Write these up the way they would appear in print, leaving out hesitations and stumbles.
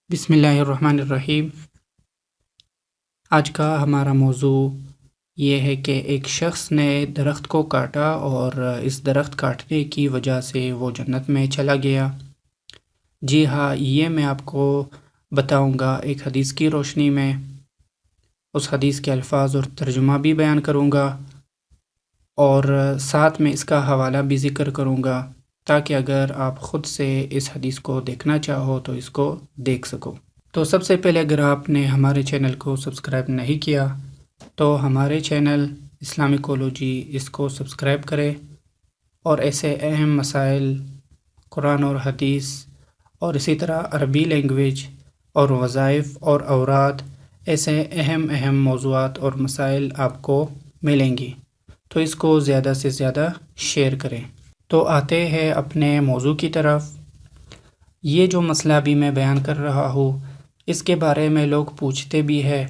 بسم اللہ الرحمن الرحیم۔ آج کا ہمارا موضوع یہ ہے کہ ایک شخص نے درخت کو کاٹا اور اس درخت کاٹنے کی وجہ سے وہ جنت میں چلا گیا۔ جی ہاں، یہ میں آپ کو بتاؤں گا ایک حدیث کی روشنی میں۔ اس حدیث کے الفاظ اور ترجمہ بھی بیان کروں گا اور ساتھ میں اس کا حوالہ بھی ذکر کروں گا تاکہ اگر آپ خود سے اس حدیث کو دیکھنا چاہو تو اس کو دیکھ سکو۔ تو سب سے پہلے اگر آپ نے ہمارے چینل کو سبسکرائب نہیں کیا تو ہمارے چینل اسلامکولوجی اس کو سبسکرائب کرے اور ایسے اہم مسائل، قرآن اور حدیث اور اسی طرح عربی لینگویج اور وظائف اور اوراد، ایسے اہم موضوعات اور مسائل آپ کو ملیں گی، تو اس کو زیادہ سے زیادہ شیئر کریں۔ تو آتے ہیں اپنے موضوع کی طرف۔ یہ جو مسئلہ بھی میں بیان کر رہا ہوں، اس کے بارے میں لوگ پوچھتے بھی ہے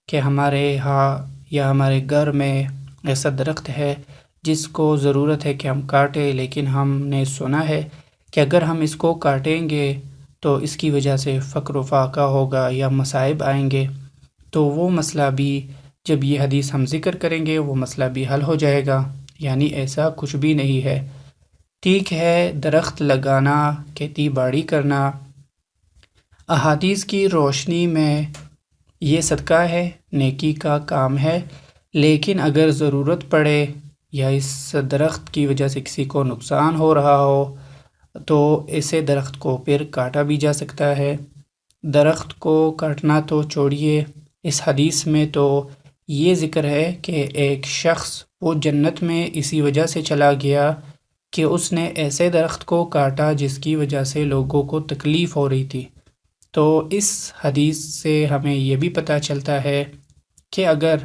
کہ ہمارے ہاں یا ہمارے گھر میں ایسا درخت ہے جس کو ضرورت ہے کہ ہم کاٹیں، لیکن ہم نے سنا ہے کہ اگر ہم اس کو کاٹیں گے تو اس کی وجہ سے فقر و فاقہ ہوگا یا مصائب آئیں گے، تو وہ مسئلہ بھی جب یہ حدیث ہم ذکر کریں گے وہ مسئلہ بھی حل ہو جائے گا۔ یعنی ایسا کچھ بھی نہیں ہے۔ ٹھیک ہے، درخت لگانا، کھیتی باڑی کرنا احادیث کی روشنی میں یہ صدقہ ہے، نیکی کا کام ہے، لیکن اگر ضرورت پڑے یا اس درخت کی وجہ سے کسی کو نقصان ہو رہا ہو تو ایسے درخت کو پھر کاٹا بھی جا سکتا ہے۔ درخت کو کاٹنا تو چھوڑیے، اس حدیث میں تو یہ ذکر ہے کہ ایک شخص وہ جنت میں اسی وجہ سے چلا گیا کہ اس نے ایسے درخت کو کاٹا جس کی وجہ سے لوگوں کو تکلیف ہو رہی تھی۔ تو اس حدیث سے ہمیں یہ بھی پتہ چلتا ہے کہ اگر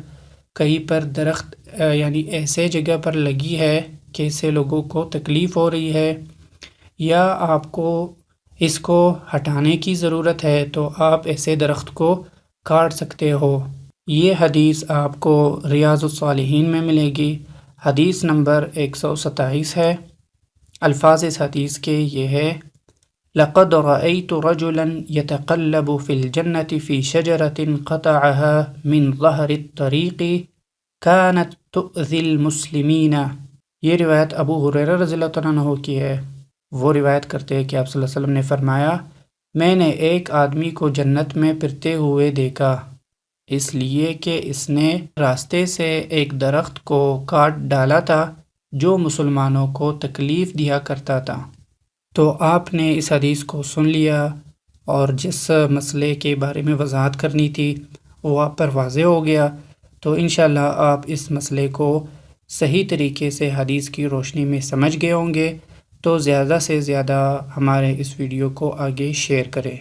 کہیں پر درخت یعنی ایسے جگہ پر لگی ہے کہ اس سے لوگوں کو تکلیف ہو رہی ہے یا آپ کو اس کو ہٹانے کی ضرورت ہے تو آپ ایسے درخت کو کاٹ سکتے ہو۔ یہ حدیث آپ کو ریاض الصالحین میں ملے گی، حدیث نمبر 127 ہے۔ الفاظ اس حدیث کے یہ ہے: لقد رأيت رجلا يتقلب في الجنة في شجرة قطعها من ظهر الطريق كانت تؤذي المسلمين۔ یہ روایت ابو ہریرہ رضی اللہ عنہ کی ہے۔ وہ روایت کرتے ہیں کہ آپ صلی اللہ علیہ وسلم نے فرمایا، میں نے ایک آدمی کو جنت میں پھرتے ہوئے دیکھا، اس لیے کہ اس نے راستے سے ایک درخت کو کاٹ ڈالا تھا جو مسلمانوں کو تکلیف دیا کرتا تھا۔ تو آپ نے اس حدیث کو سن لیا اور جس مسئلے کے بارے میں وضاحت کرنی تھی وہ آپ پر واضح ہو گیا، تو انشاءاللہ آپ اس مسئلے کو صحیح طریقے سے حدیث کی روشنی میں سمجھ گئے ہوں گے۔ تو زیادہ سے زیادہ ہمارے اس ویڈیو کو آگے شیئر کریں۔